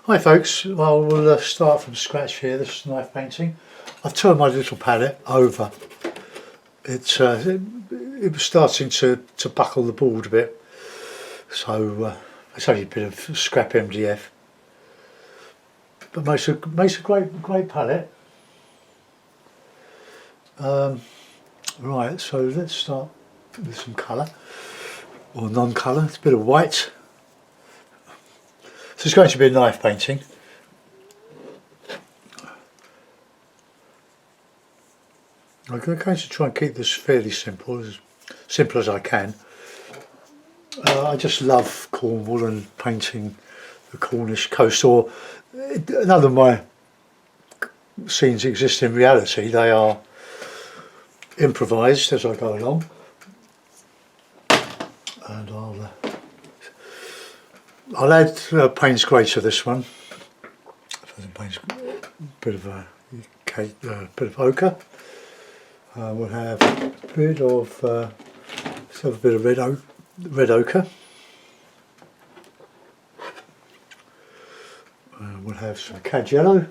Hi folks, well, we'll start from scratch here, this knife painting. I've turned my little palette over. It was starting to buckle the board a bit, so it's only a bit of scrap MDF. But makes a great palette. Right, so let's start with some colour, or non-colour. It's a bit of white. So it's going to be a knife painting. I'm going to try and keep this fairly simple as I can. I just love Cornwall and painting the Cornish coast, or none of my scenes exist in reality. They are improvised as I go along. And I'll add Payne's Grey to this one. Bit of ochre. We'll have a bit of red ochre. We'll have some cad yellow.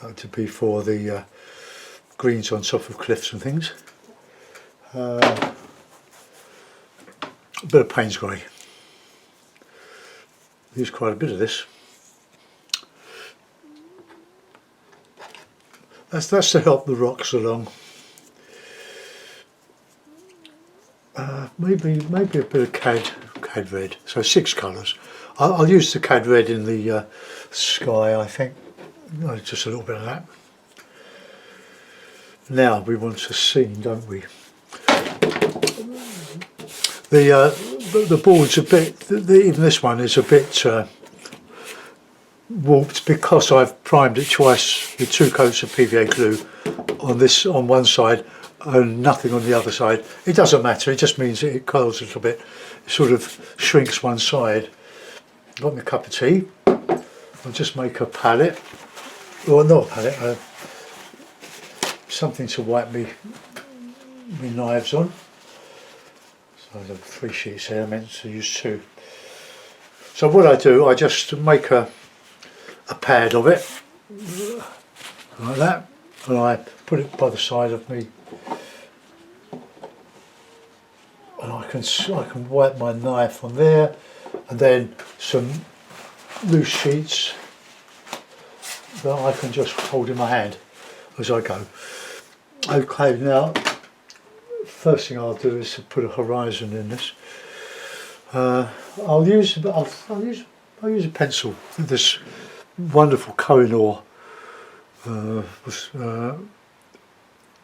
That to be for the greens on top of cliffs and things. A bit of Payne's Grey. Use quite a bit of this. That's to help the rocks along. Maybe a bit of cad red. So 6 colours. I'll use the cad red in the sky, I think. Just a little bit of that. Now we want a scene, don't we? The board's a bit, even this one is a bit warped because I've primed it twice with 2 coats of PVA glue on one side and nothing on the other side. It doesn't matter, it just means it curls a little bit. It sort of shrinks one side. Got my cup of tea. I'll just make a palette, or not a palette, something to wipe me knives on. So I've 3 sheets here, I meant to use 2. So what I do, I just make a pad of it, like that, and I put it by the side of me, and I can wipe my knife on there, and then some loose sheets that I can just hold in my hand as I go. Okay, now first thing I'll do is to put a horizon in this. I'll use a pencil. This wonderful Cornwall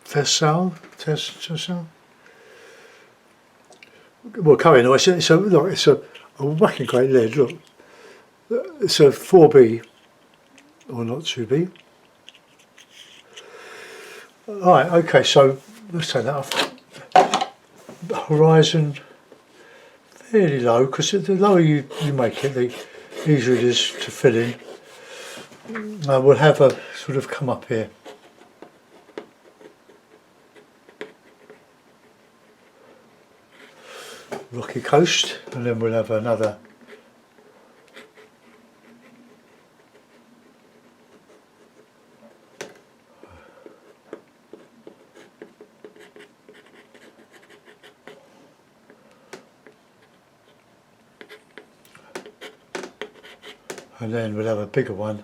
Tessal. Well, Cornwall. It's a whacking great lead. Look, it's a 4B, or not 2B. Alright, okay, so let's take that off. Horizon fairly low, because the lower you make it, the easier it is to fill in. We'll have a sort of come up here. Rocky coast, and then we'll have another. And then we'll have a bigger one.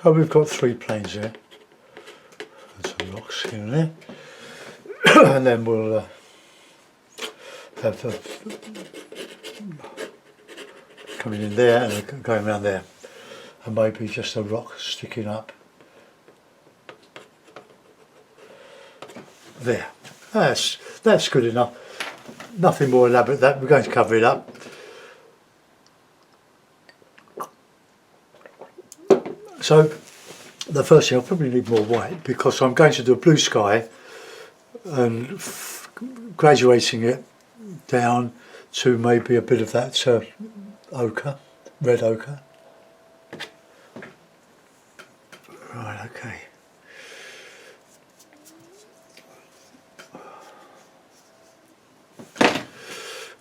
Oh, we've got 3 planes there. And some rocks here and there. And then we'll have coming in there and going around there. And maybe just a rock sticking up. There. That's good enough. Nothing more elaborate than that. We're going to cover it up. So the first thing, I'll probably need more white because I'm going to do a blue sky and graduating it down to maybe a bit of that ochre, red ochre. Right, okay.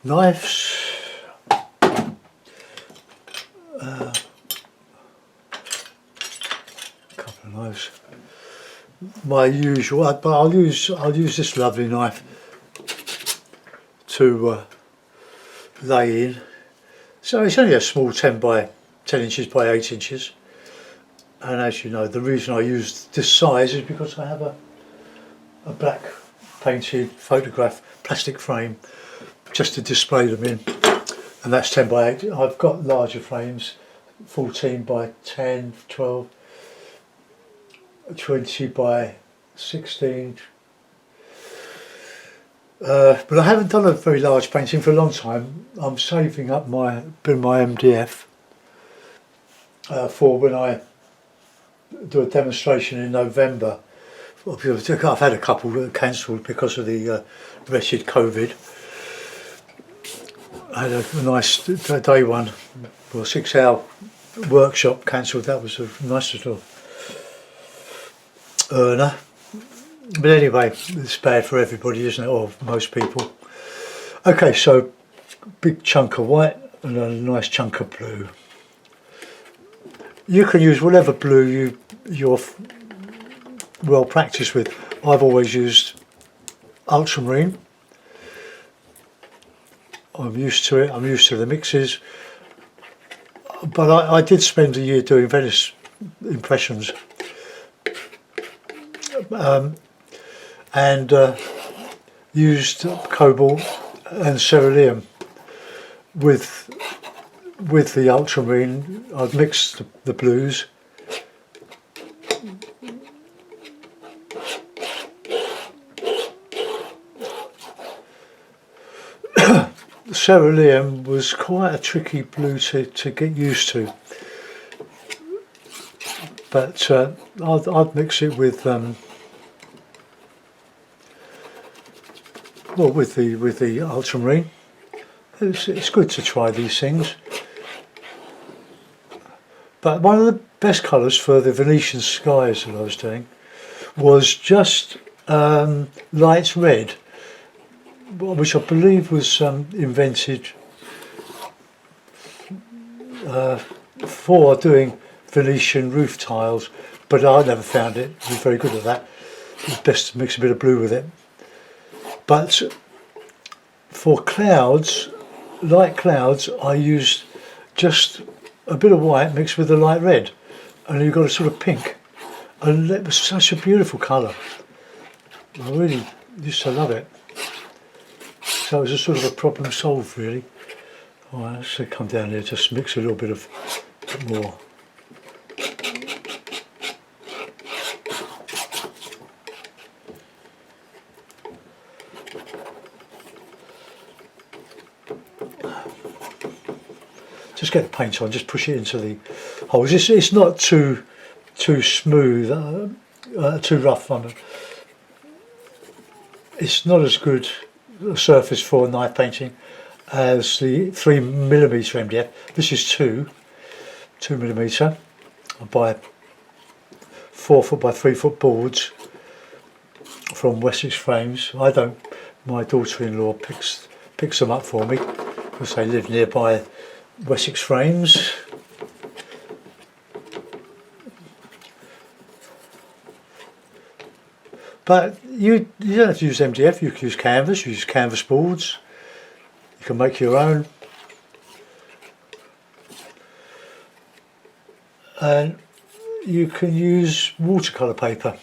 Knives. Couple of knives. My usual, but I'll use this lovely knife to lay in. So it's only a small 10 inches by 8 inches. And as you know, the reason I use this size is because I have a black painted photograph plastic frame just to display them in, and that's 10 by 8. I've got larger frames, 14 by 10, 12, 20 by 16. But I haven't done a very large painting for a long time. I'm saving up my MDF for when I do a demonstration in November. I've had a couple that cancelled because of the wretched COVID. I had a nice day one, or 6-hour workshop cancelled. That was a nice little earner. But anyway, it's bad for everybody, isn't it, or most people. Okay, so big chunk of white and a nice chunk of blue. You can use whatever blue you're well practiced with. I've always used ultramarine. I'm used to it. I'm used to the mixes. But I did spend a year doing Venice impressions, and used cobalt and cerulean with the ultramarine. I'd mixed the blues. Cerulean was quite a tricky blue to get used to, but I'd mix it with with the ultramarine. It's good to try these things. But one of the best colours for the Venetian skies that I was doing was just light red, which I believe was invented for doing Venetian roof tiles, but I never found it to be very good at that. It's best to mix a bit of blue with it. But for clouds, light clouds, I used just a bit of white mixed with a light red, and you got a sort of pink, and it was such a beautiful colour. I really used to love it. So it was a sort of a problem solved, really. All right, so come down here, just mix a little bit more. Just get the paint on, just push it into the holes. It's not too smooth, too rough. It's not as good a surface for knife painting as the 3mm MDF. This is 2mm by 4 foot by 3 foot boards from Wessex Frames. My daughter-in-law picks them up for me because they live nearby Wessex Frames. But you don't have to use MDF. You can use canvas. You use canvas boards. You can make your own, and you can use watercolour paper,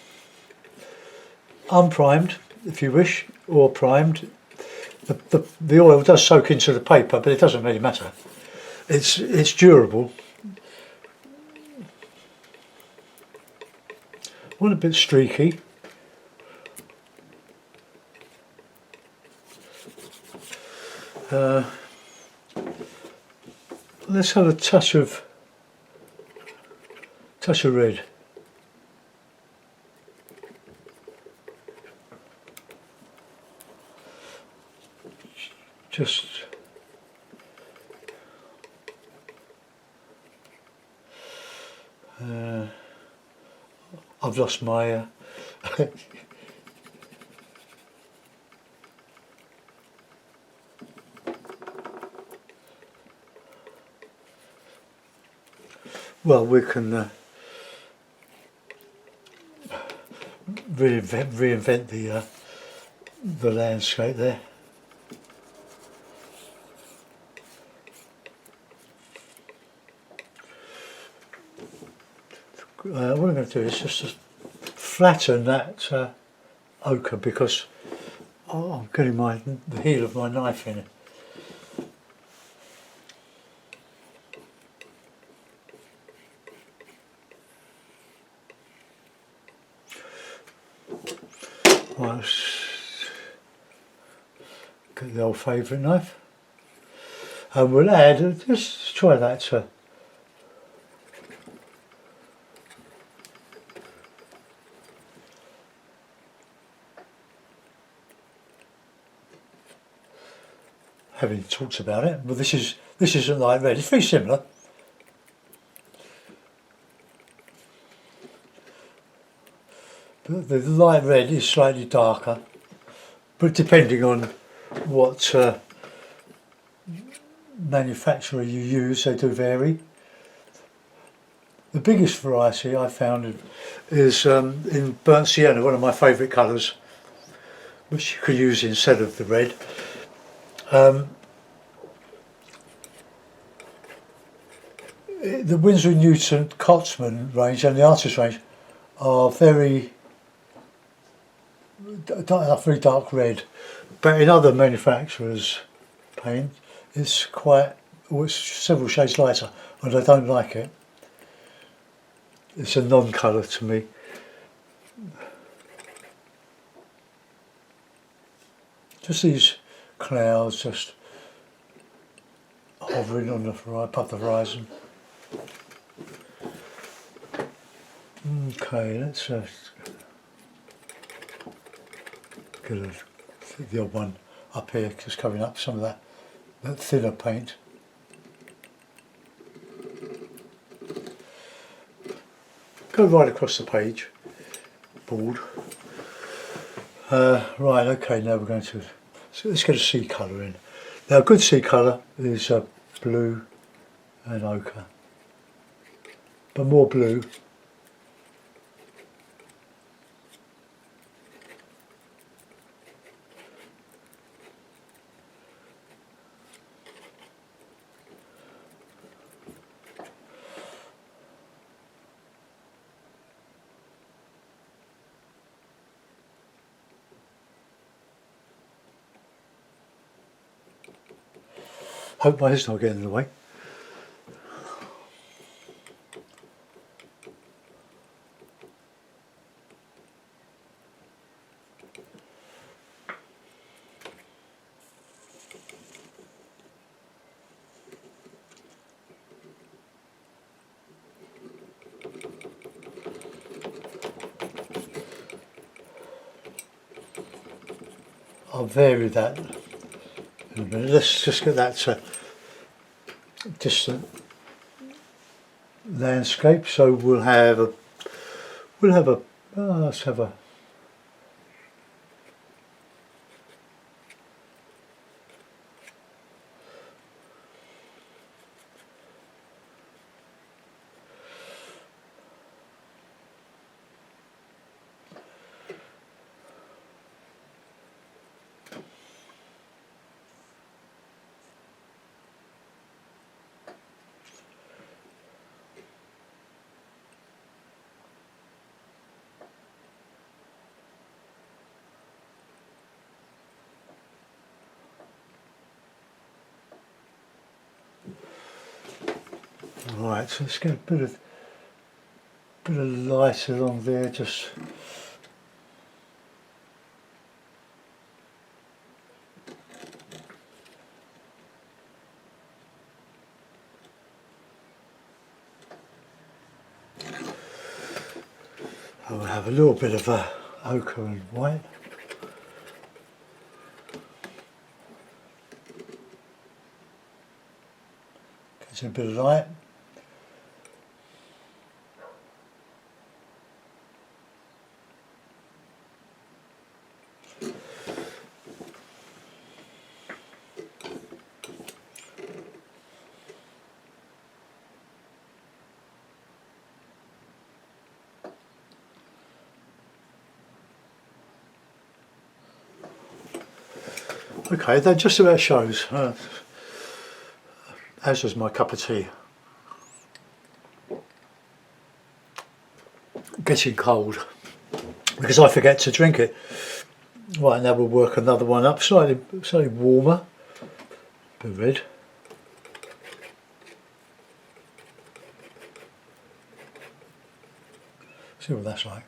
unprimed if you wish, or primed. The oil does soak into the paper, but it doesn't really matter. It's durable. One a bit streaky. Let's have a touch of red. Just I've lost my well, we can reinvent the landscape there. What I'm going to do is just to flatten that ochre, because I'm getting the heel of my knife in it. Right, let's get the old favourite knife, and we'll add, just try that having talked about it, but this isn't light red, it's very similar. But the light red is slightly darker, but depending on what manufacturer you use, they do vary. The biggest variety I found is in burnt sienna, one of my favourite colours, which you could use instead of the red. The Winsor & Newton Cotsman range and the Artist range are very dark red, but in other manufacturers' paint it's several shades lighter, and I don't like it. It's a non-colour to me. Just these clouds just hovering on above the horizon. Okay, let's get the odd one up here, just covering up some of that thinner paint. Go right across the page, board. Right, okay, now we're going to, so let's get a sea colour in. Now a good sea colour is blue and ochre, but more blue. Hope my head's not getting in the way. I'll vary that in a minute. Let's just get that distant landscape. So let's have a right, so let's get a bit of light along there, just I'll have a little bit of ochre and white. Get a bit of light. Okay, that just about shows. As was my cup of tea. Getting cold because I forget to drink it. Right, now we'll work another one up, slightly warmer. Bit of red. See what that's like.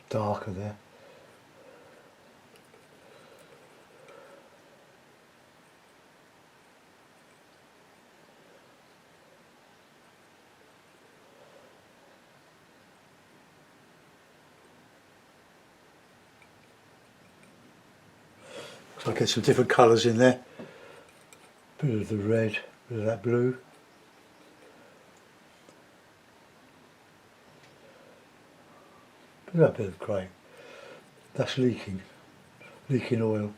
Darker there. So I get some different colours in there. Bit of the red, bit of that blue. That bit of grey. That's leaking oil.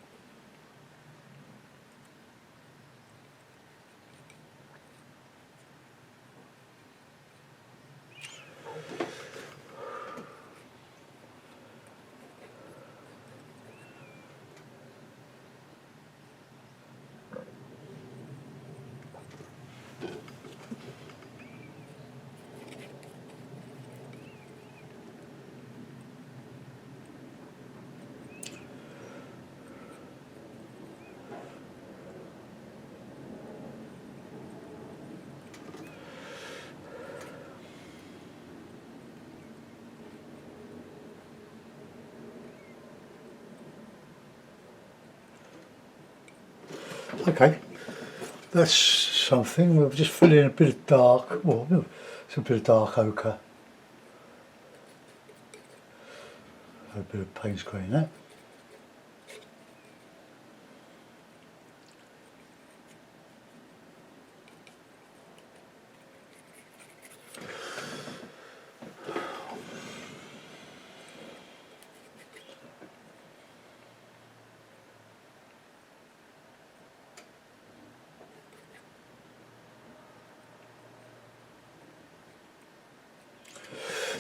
Okay, that's something. We'll just fill in a bit of dark, well, some bit of dark ochre. A bit of Payne's grey in that.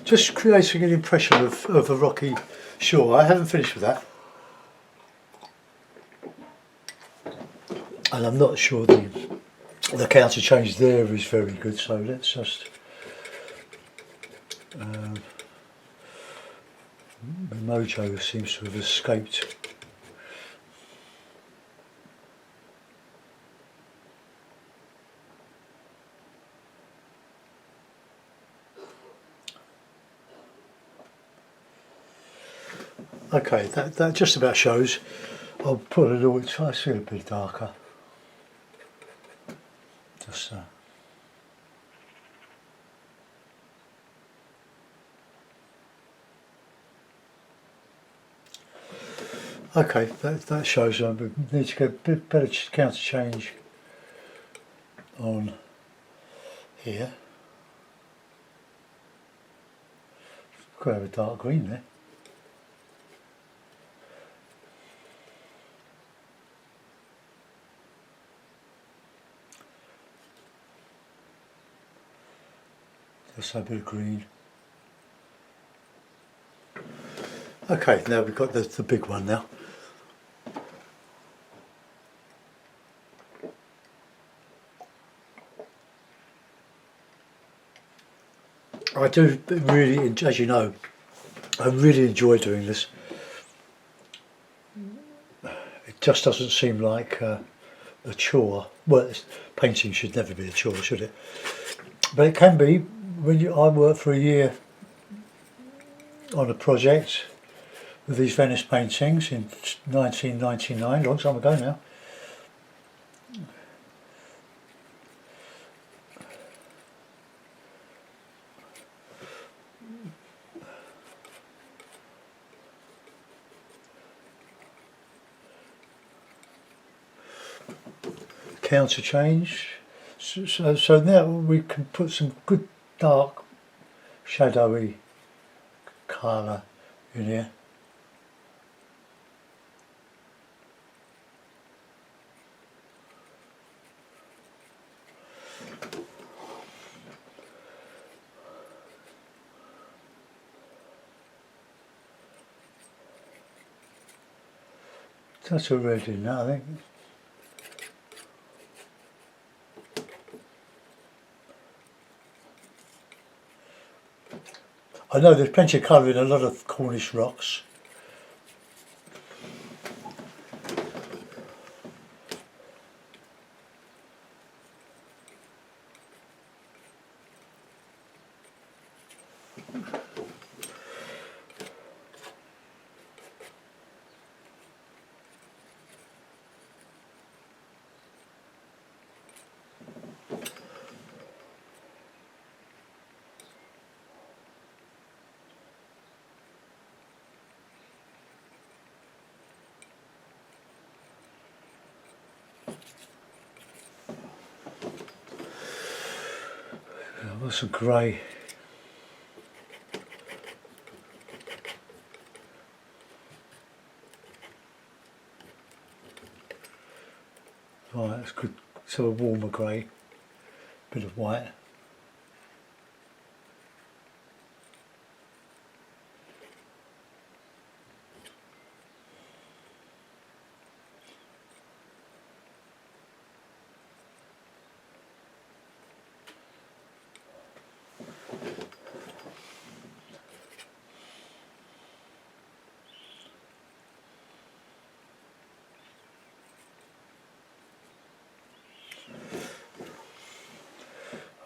Just creating an impression of a rocky shore. I haven't finished with that. And I'm not sure the counter change there is very good, so let's just the mojo seems to have escaped. Okay, that just about shows. I'll put a little, try to see a bit darker. Just okay, that shows. We need to get a bit better counter change on here. Could have a dark green there. Just a bit of green. Okay, now we've got the big one now. I do really, as you know, I really enjoy doing this. It just doesn't seem like a chore. Well, painting should never be a chore, should it? But it can be. I worked for a year on a project with these Venice paintings in 1999, a long time ago now. Counter change. So now we can put some good dark, shadowy colour in here. touch of red in that, I think. I know there's plenty of colour in a lot of Cornish rocks. What's a grey? Right, that's good. So a warmer grey, bit of white.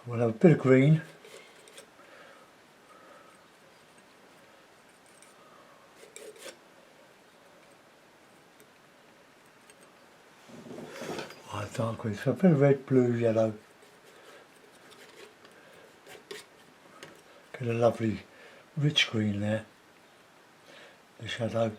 We'll have a bit of green. Dark green, so a bit of red, blue, yellow. Get a lovely rich green there, the shadow.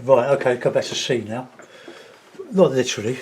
Right, okay, go back to C now. Not literally.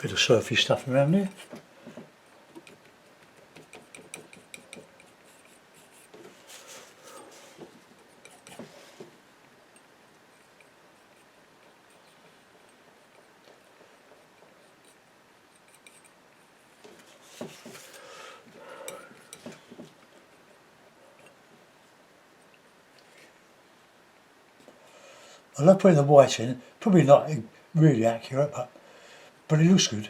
Bit of surfy stuff around there. I love putting the white in, probably not really accurate, but it looks good.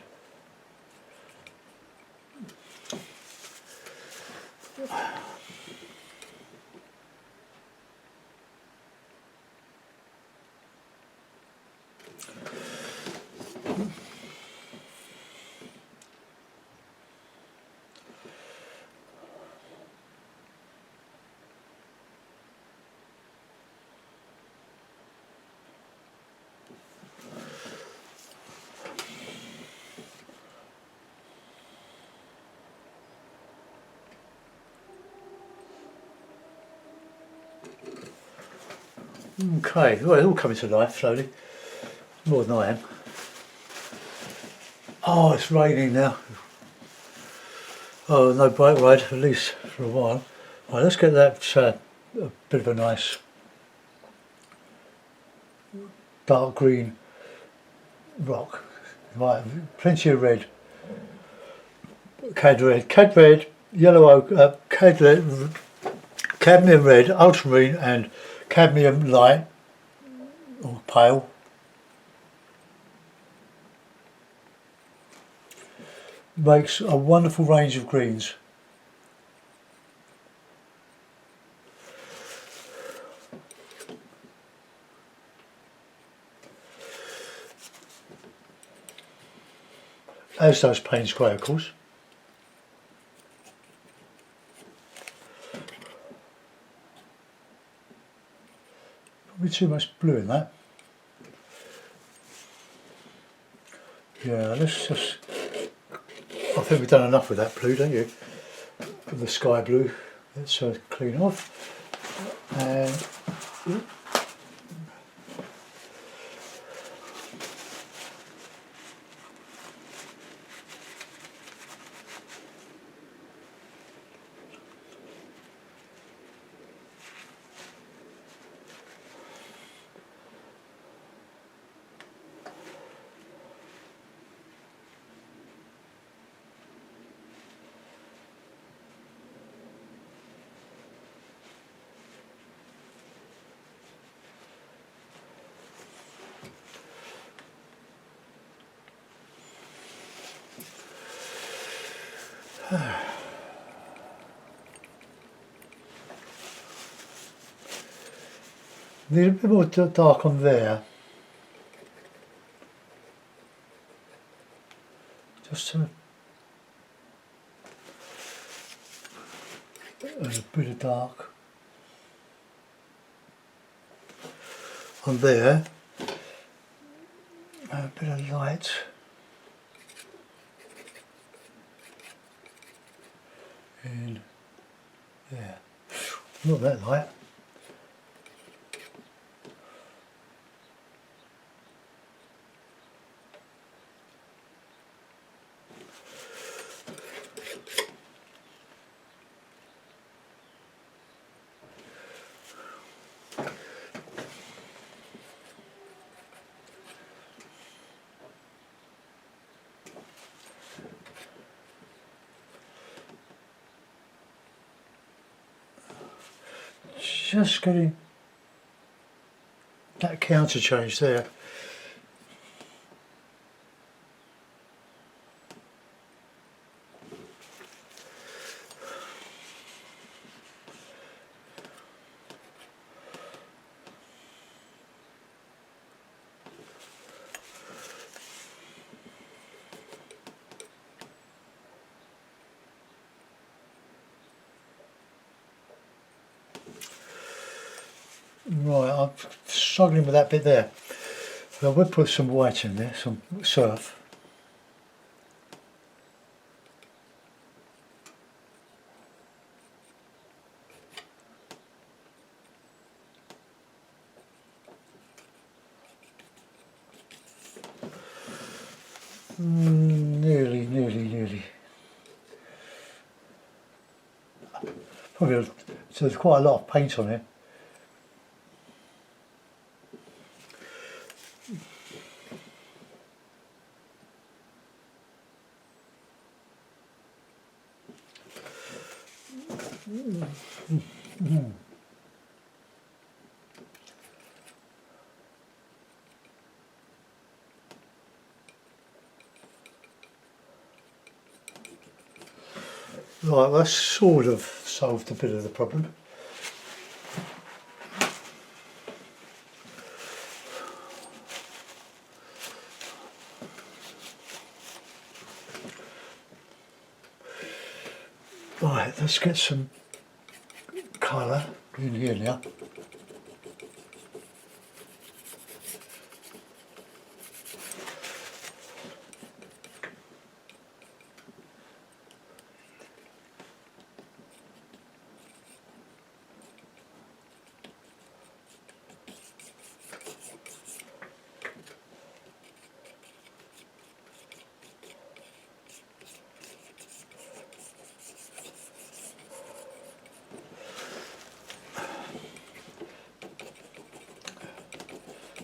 Okay, well, it's all coming to life slowly, more than I am. Oh, it's raining now. Oh, no bike ride, at least for a while. Right, let's get that a bit of a nice dark green rock. Right, plenty of red. Cad red, yellow oak, cadmium red, ultramarine and cadmium light or pale. Makes a wonderful range of greens. As does Payne's Grey, of course. Probably too much blue in that. Yeah, let's just... I think we've done enough with that blue, don't you? With the sky blue. Let's clean off. And need a bit more dark on there. Just a bit of dark on there. A bit of light. In there. Not that light. Just getting that counter change there. Right, I'm struggling with that bit there. I would put some white in there, some surf. Nearly. Probably, so there's quite a lot of paint on it. Right, that's sort of solved a bit of the problem. Right, let's get some colour in here now.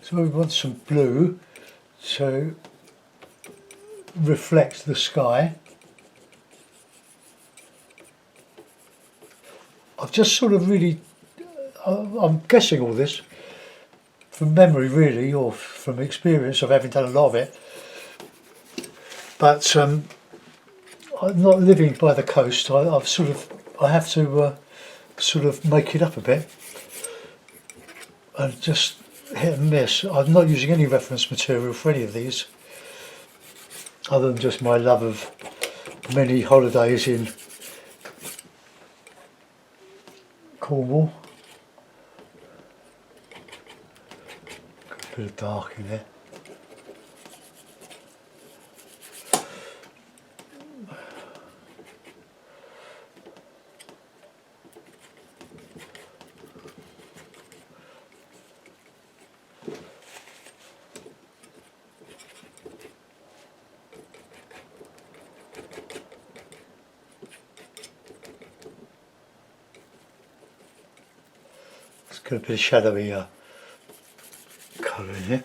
So we want some blue to reflect the sky. I've just sort of really, I'm guessing all this from memory really, or from experience of having done a lot of it. But I'm not living by the coast. I have to sort of make it up a bit and just hit and miss. I'm not using any reference material for any of these, other than just my love of many holidays in Cornwall. Got a bit of dark in there. It's got a bit of shadowy colour in here.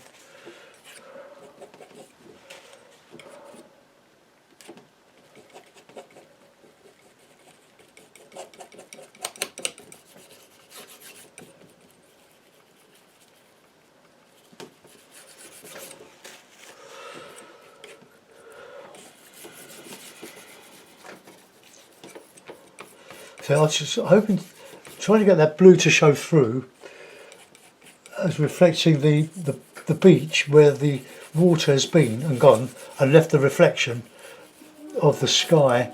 So I was just hoping, trying to get that blue to show through as reflecting the beach where the water has been and gone and left the reflection of the sky.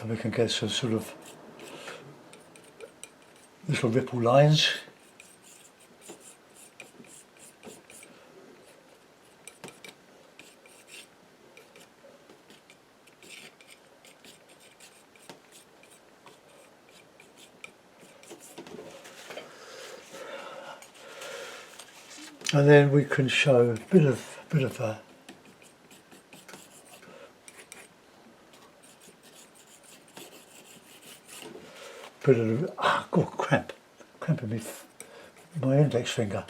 And we can get some sort of little ripple lines. And then we can show a bit of God, cramping my index finger.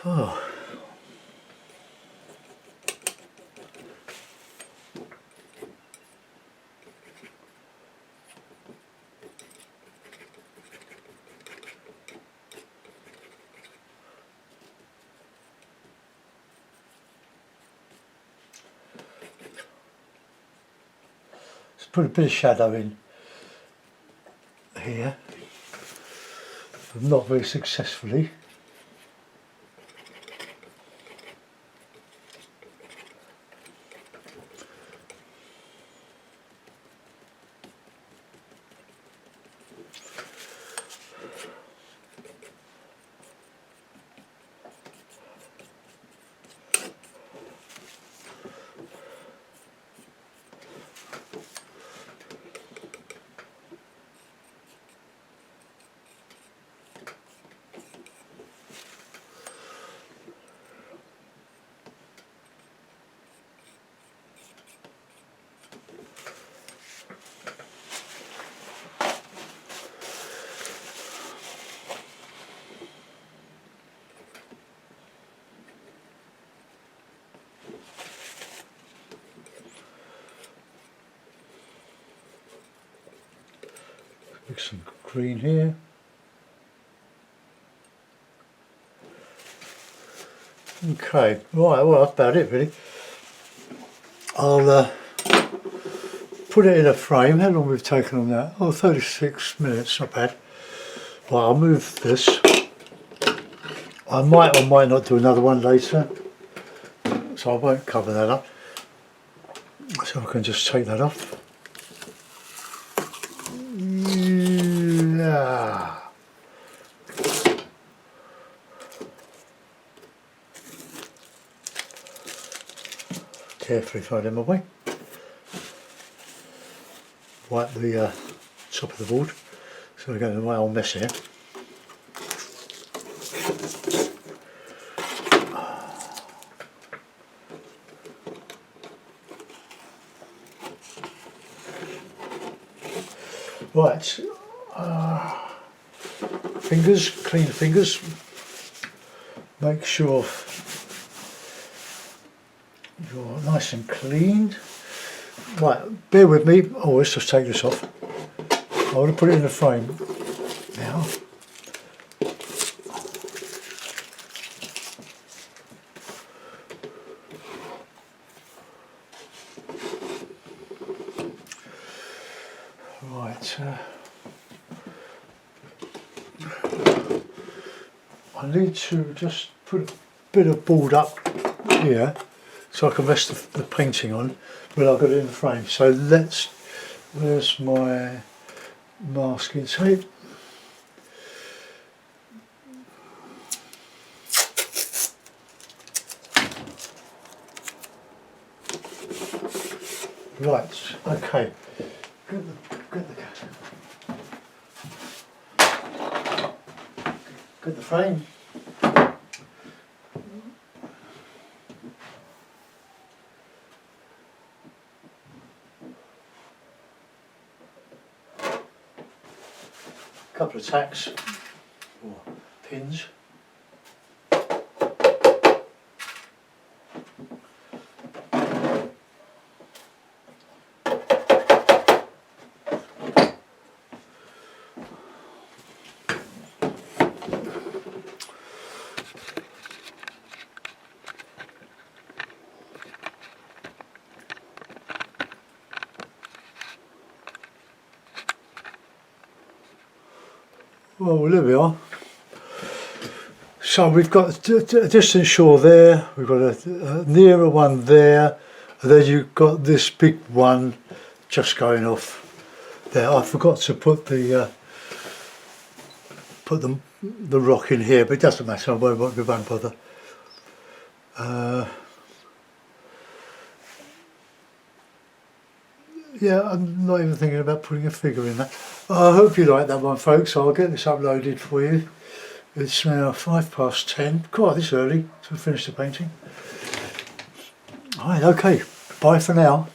Oh. Let's put a bit of shadow in here, but not very successfully. Stick some green here. Okay, right, well that's about it really. I'll put it in a frame. How long we've taken on that? Oh, 36 minutes, not bad. Well, I'll move this. I might or might not do another one later, so I won't cover that up. So I can just take that off. Yeah. Carefully throw them away. Wipe the top of the board, so we're going to my old mess here. Right, fingers, clean the fingers, make sure you're nice and clean. Right, bear with me. Oh, let's just take this off. I want to put it in the frame now. Right, I need to just put a bit of board up here so I can rest the painting on, but I've got it in the frame. So where's my masking tape? Right, okay. Get the frame. Couple of tacks or pins. Well, there we are. So we've got a distant shore there, we've got a nearer one there, and then you've got this big one just going off there. I forgot to put the rock in here, but it doesn't matter, we won't bother. Yeah, I'm not even thinking about putting a figure in that. I hope you like that one, folks. I'll get this uploaded for you. It's now 10:05. Quite this early to finish the painting. Alright, okay. Bye for now.